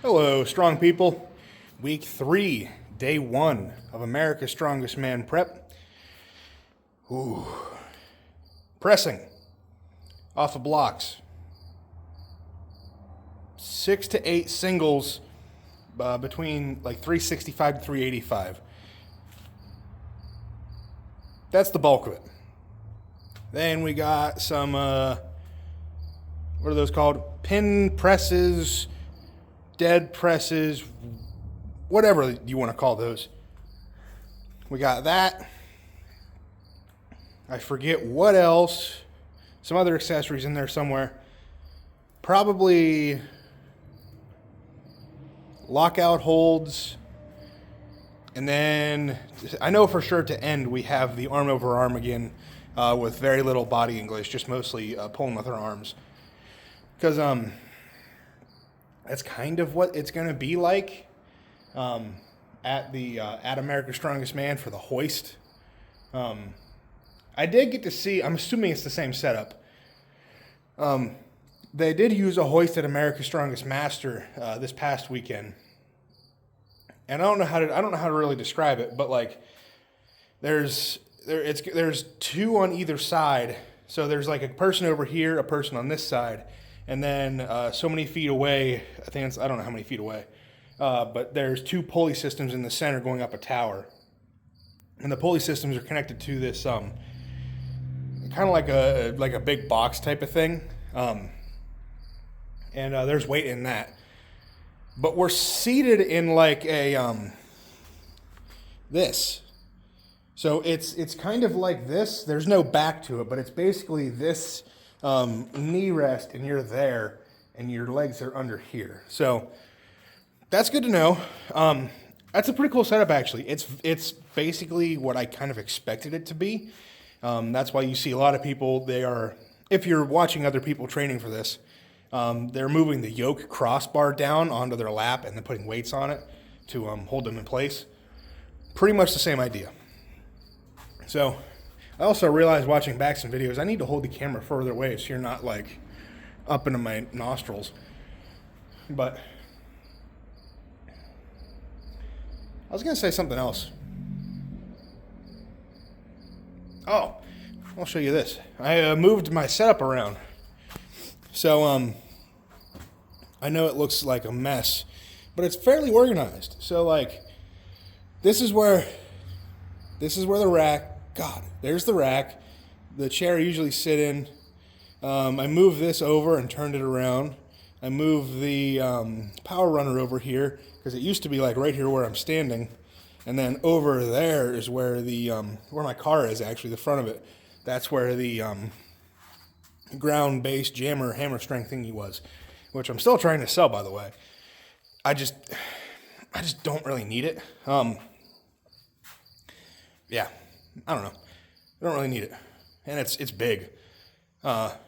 Hello, strong people. Week 3, day 1 of America's Strongest Man Prep. Ooh. Pressing off of blocks. 6 to 8 singles between like 365 to 385. That's the bulk of it. Then we got some, what are those called? Pin presses, dead presses, whatever you want to call those. We got that. I forget what else. Some other accessories in there somewhere. Probably lockout holds. And then I know for sure to end we have the arm over arm again with very little body English, just mostly pulling with our arms. Because that's kind of what it's going to be like at America's Strongest Man for the hoist. I did get to see, I'm assuming it's the same setup. They did use a hoist at America's Strongest Master this past weekend. And I don't know how to really describe it, but like there's two on either side. So there's like a person over here, a person on this side, and then so many feet away, I don't know how many feet away, but there's two pulley systems in the center going up a tower. And the pulley systems are connected to this kind of like a big box type of thing. And there's weight in that. But we're seated in like a this. So it's kind of like this. There's no back to it, but it's basically this knee rest, and you're there, and your legs are under here. So that's good to know. That's a pretty cool setup, actually. It's basically what I kind of expected it to be. That's why you see a lot of people. If you're watching other people training for this, they're moving the yoke crossbar down onto their lap and then putting weights on it to hold them in place. Pretty much the same idea. So I also realized watching back some videos, I need to hold the camera further away so you're not like up into my nostrils. But I was going to say something else. Oh, I'll show you this. I moved my setup around. So I know it looks like a mess, but it's fairly organized. So like this is where the rack, there's the rack. The chair I usually sit in. I moved this over and turned it around. I moved the power runner over here because it used to be like right here where I'm standing. And then over there is where where my car is, actually, the front of it. That's where the ground-based jammer hammer strength thingy was, which I'm still trying to sell, by the way. I just don't really need it. Yeah, I don't know. I don't really need it, and it's big. But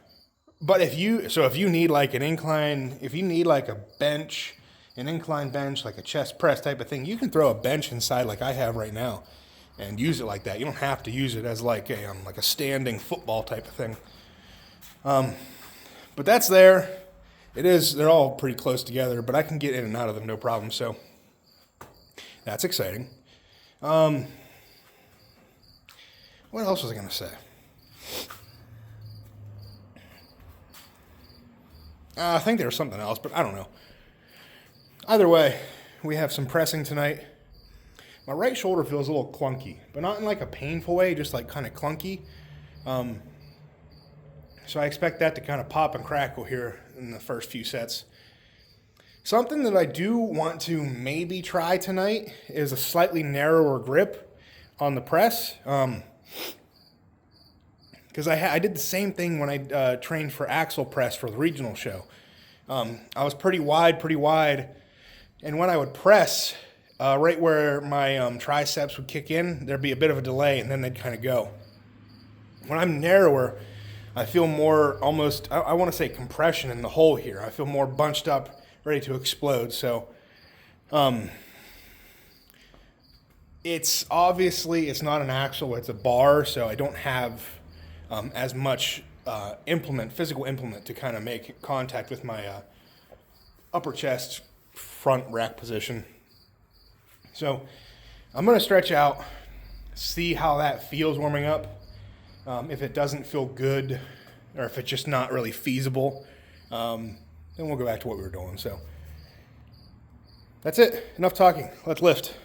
if you need like an incline, if you need like a bench, an incline bench, like a chest press type of thing, you can throw a bench inside like I have right now, and use it like that. You don't have to use it as like a standing football type of thing. But that's there. They're all pretty close together, but I can get in and out of them no problem. So that's exciting. What else was I going to say? I think there was something else, but I don't know. Either way, we have some pressing tonight. My right shoulder feels a little clunky, but not in like a painful way, just like kind of clunky. So I expect that to kind of pop and crackle here in the first few sets. Something that I do want to maybe try tonight is a slightly narrower grip on the press. Because I did the same thing when I trained for axle press for the regional show. I was pretty wide, and when I would press, right where my triceps would kick in, there'd be a bit of a delay, and then they'd kind of go. When I'm narrower, I feel more almost, I want to say compression in the hole here. I feel more bunched up, ready to explode. So it's not an axle, it's a bar, so I don't have as much physical implement to kind of make contact with my upper chest front rack position. So I'm going to stretch out, see how that feels warming up. If it doesn't feel good, or if it's just not really feasible, then we'll go back to what we were doing. So that's it. Enough talking. Let's lift.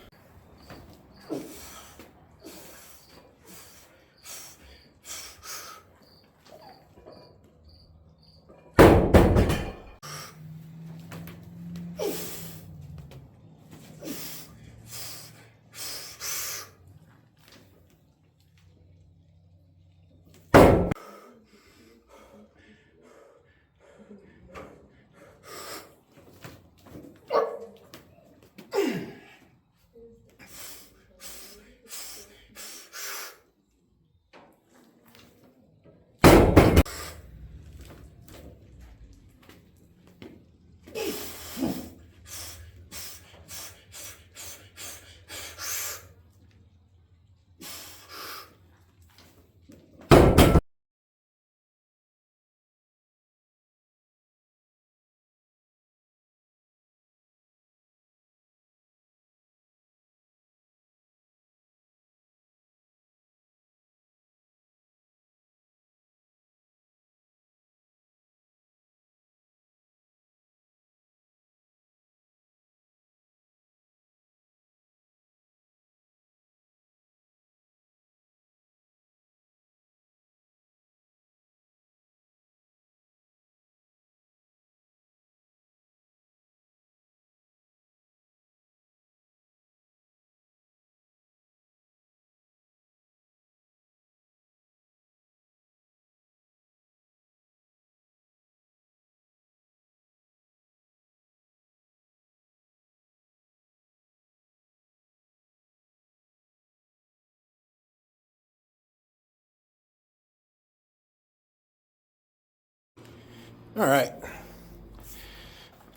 All right.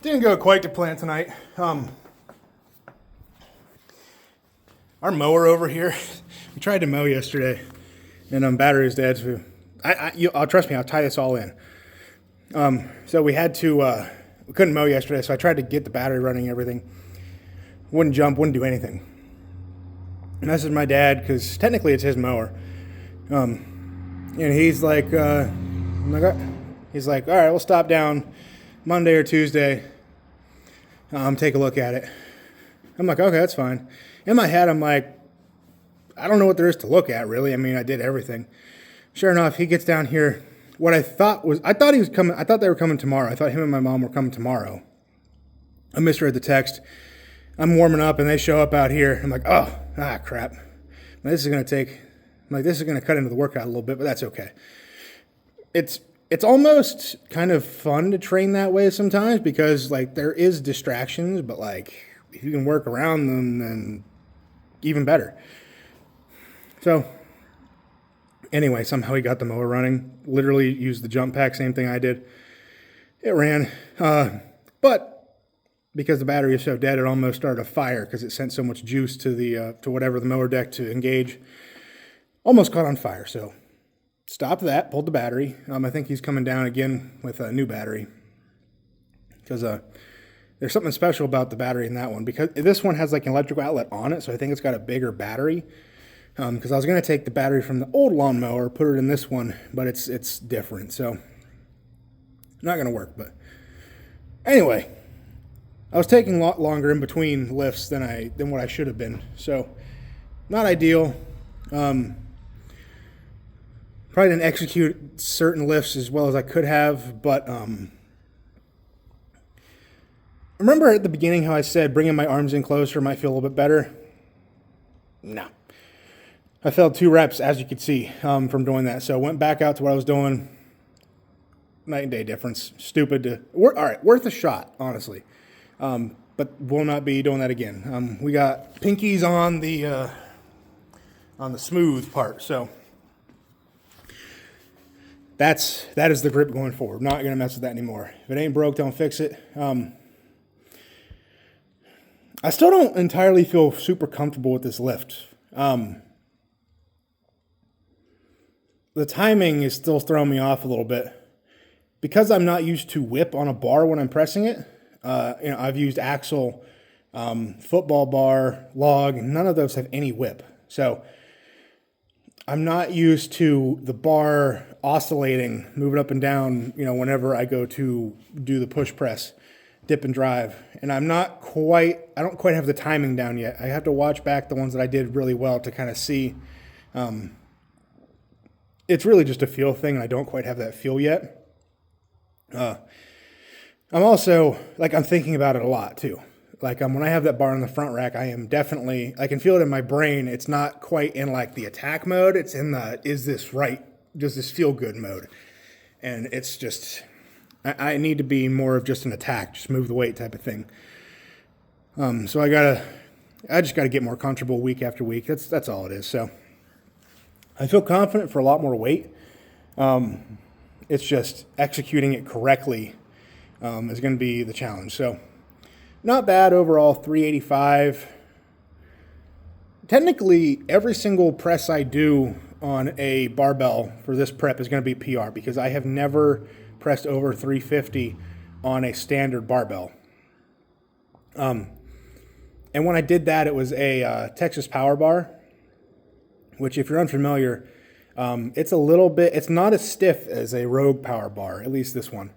Didn't go quite to plan tonight. Our mower over here, we tried to mow yesterday, and battery was dead. So I'll trust me, I'll tie this all in. So we had to, we couldn't mow yesterday, so I tried to get the battery running and everything. Wouldn't jump, wouldn't do anything. And I messaged my dad, because technically it's his mower. And he's like, he's like, all right, we'll stop down Monday or Tuesday, take a look at it. I'm like, okay, that's fine. In my head, I'm like, I don't know what there is to look at, really. I mean, I did everything. Sure enough, he gets down here. What I thought he was coming. I thought they were coming tomorrow. I thought him and my mom were coming tomorrow. I misread the text. I'm warming up, and they show up out here. I'm like, crap. This is going to cut into the workout a little bit, but that's okay. It's almost kind of fun to train that way sometimes, because like there is distractions, but like if you can work around them, then even better. So anyway, somehow he got the mower running. Literally used the jump pack, same thing I did. It ran, but because the battery is so dead, it almost started a fire because it sent so much juice to the to whatever the mower deck to engage. Almost caught on fire. So stopped that, pulled the battery. I think he's coming down again with a new battery, because there's something special about the battery in that one, because this one has like an electrical outlet on it, so I think it's got a bigger battery. Because I was going to take the battery from the old lawnmower, put it in this one, but it's different, so not going to work. But anyway, I was taking a lot longer in between lifts than what I should have been, so not ideal. Probably didn't execute certain lifts as well as I could have, but remember at the beginning how I said bringing my arms in closer might feel a little bit better? No. I failed 2 reps, as you could see, from doing that. So went back out to what I was doing. Night and day difference. Stupid. All right, worth a shot, honestly. But will not be doing that again. We got pinkies on the smooth part, so that is the grip going forward. Not gonna mess with that anymore. If it ain't broke, don't fix it. I still don't entirely feel super comfortable with this lift. The timing is still throwing me off a little bit. Because I'm not used to whip on a bar when I'm pressing it, I've used axle, football bar, log, and none of those have any whip. So I'm not used to the bar oscillating, moving up and down, whenever I go to do the push press, dip and drive. And I don't quite have the timing down yet. I have to watch back the ones that I did really well to kind of see. It's really just a feel thing, and I don't quite have that feel yet. I'm also, I'm thinking about it a lot too. When I have that bar in the front rack, I can feel it in my brain. It's not quite in the attack mode. It's in the, is this right? Does this feel good mode? And it's just, I need to be more of just an attack, just move the weight type of thing. So I just gotta get more comfortable week after week. That's all it is. So I feel confident for a lot more weight. It's just executing it correctly is going to be the challenge. So not bad overall, 385. Technically, every single press I do on a barbell for this prep is going to be PR because I have never pressed over 350 on a standard barbell. And when I did that, it was a Texas Power Bar, which if you're unfamiliar, it's not as stiff as a Rogue Power Bar, at least this one.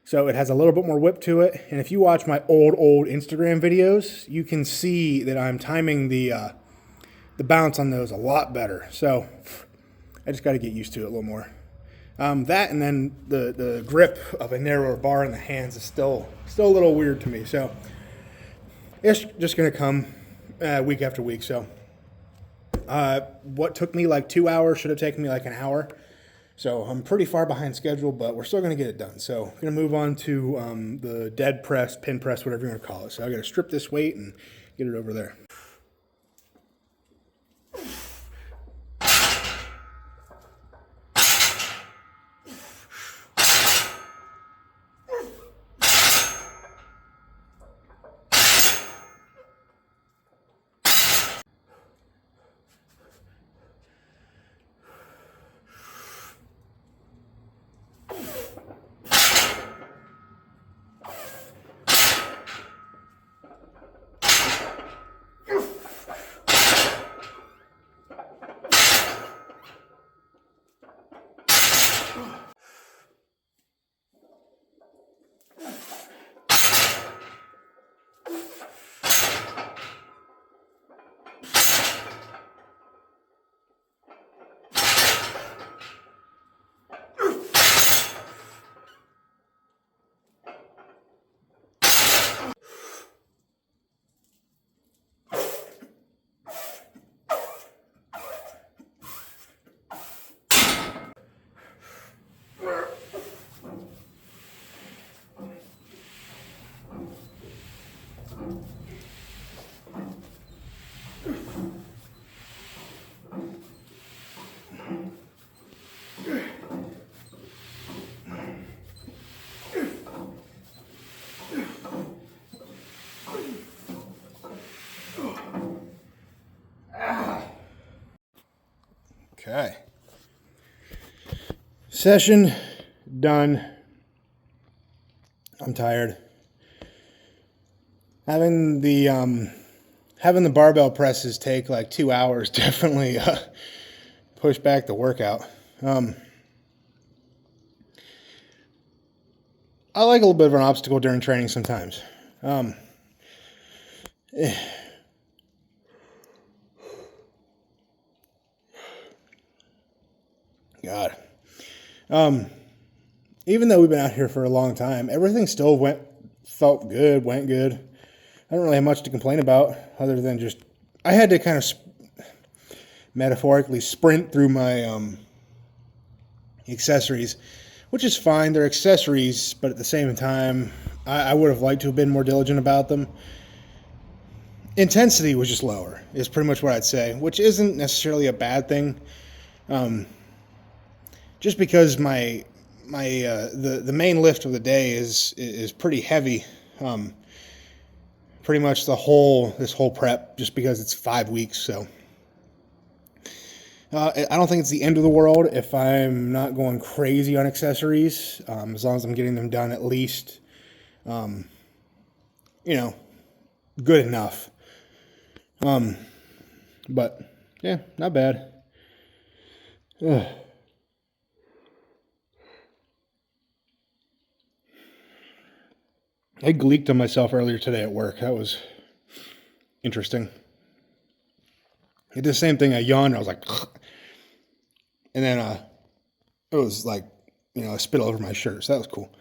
So it has a little bit more whip to it. And if you watch my old Instagram videos, you can see that I'm timing the bounce on those a lot better. So I just got to get used to it a little more. That and then the grip of a narrower bar in the hands is still a little weird to me. So it's just going to come week after week. So what took me 2 hours should have taken me an hour. So I'm pretty far behind schedule, but we're still going to get it done. So I'm going to move on to the dead press, pin press, whatever you want to call it. So I got to strip this weight and get it over there. Okay. Session done. I'm tired. Having the barbell presses take 2 hours definitely push back the workout. I like a little bit of an obstacle during training sometimes. God. Even though we've been out here for a long time, everything still went good. I don't really have much to complain about other than just, I had to kind of metaphorically sprint through my accessories, which is fine. They're accessories, but at the same time, I would have liked to have been more diligent about them. Intensity was just lower, is pretty much what I'd say, which isn't necessarily a bad thing. Just because the main lift of the day is pretty heavy. Pretty much this whole prep, just because it's 5 weeks. So I don't think it's the end of the world if I'm not going crazy on accessories, as long as I'm getting them done at least good enough. But yeah, not bad. Ugh. I gleeked on myself earlier today at work. That was interesting. I did the same thing. I yawned. I was like, and then it was like, I spit all over my shirt. So that was cool.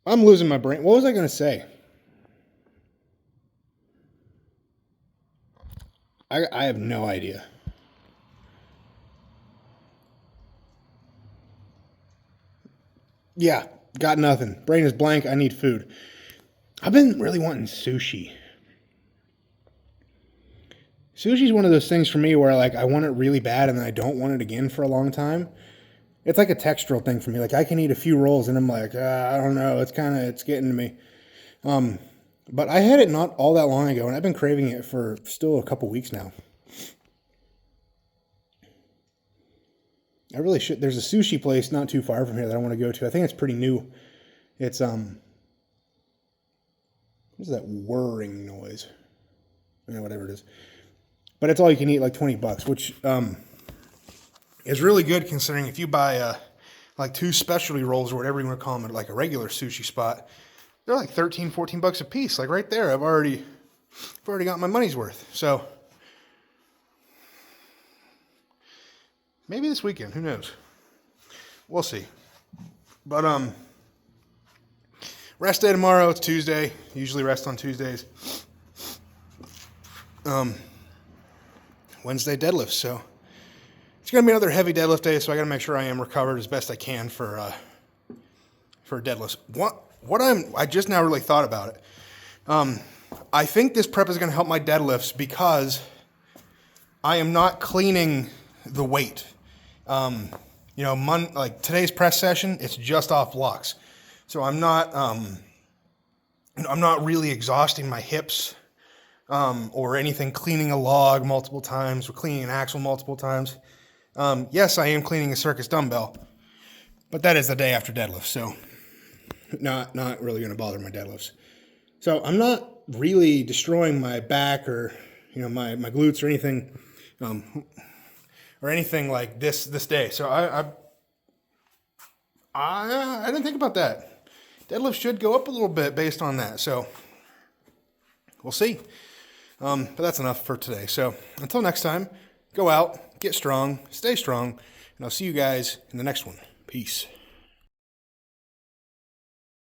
I'm losing my brain. What was I going to say? I have no idea. Yeah, got nothing. Brain is blank. I need food. I've been really wanting sushi. Sushi is one of those things for me where like I want it really bad and then I don't want it again for a long time. It's like a textural thing for me. Like I can eat a few rolls and I'm like, I don't know. It's getting to me. But I had it not all that long ago and I've been craving it for still a couple weeks now. I really should. There's a sushi place not too far from here that I want to go to. I think it's pretty new. It's what is that whirring noise? Whatever it is. But it's all you can eat, like $20, which is really good considering if you buy like 2 specialty rolls or whatever you want to call them at like a regular sushi spot, they're like $13, $14 a piece. Like right there, I've already got my money's worth. So maybe this weekend, who knows? We'll see. But rest day tomorrow. It's Tuesday. Usually rest on Tuesdays. Wednesday deadlifts. So it's gonna be another heavy deadlift day. So I gotta make sure I am recovered as best I can for deadlifts. I just now really thought about it. I think this prep is gonna help my deadlifts because I am not cleaning the weight. Like today's press session, it's just off blocks. So I'm not really exhausting my hips, or anything, cleaning a log multiple times or cleaning an axle multiple times. Yes, I am cleaning a circus dumbbell, but that is the day after deadlift. So not really going to bother my deadlifts. So I'm not really destroying my back or, my glutes or anything, or anything like this day. So I didn't think about that. Deadlift should go up a little bit based on that. So we'll see. But that's enough for today. So until next time, go out, get strong, stay strong, and I'll see you guys in the next one. Peace.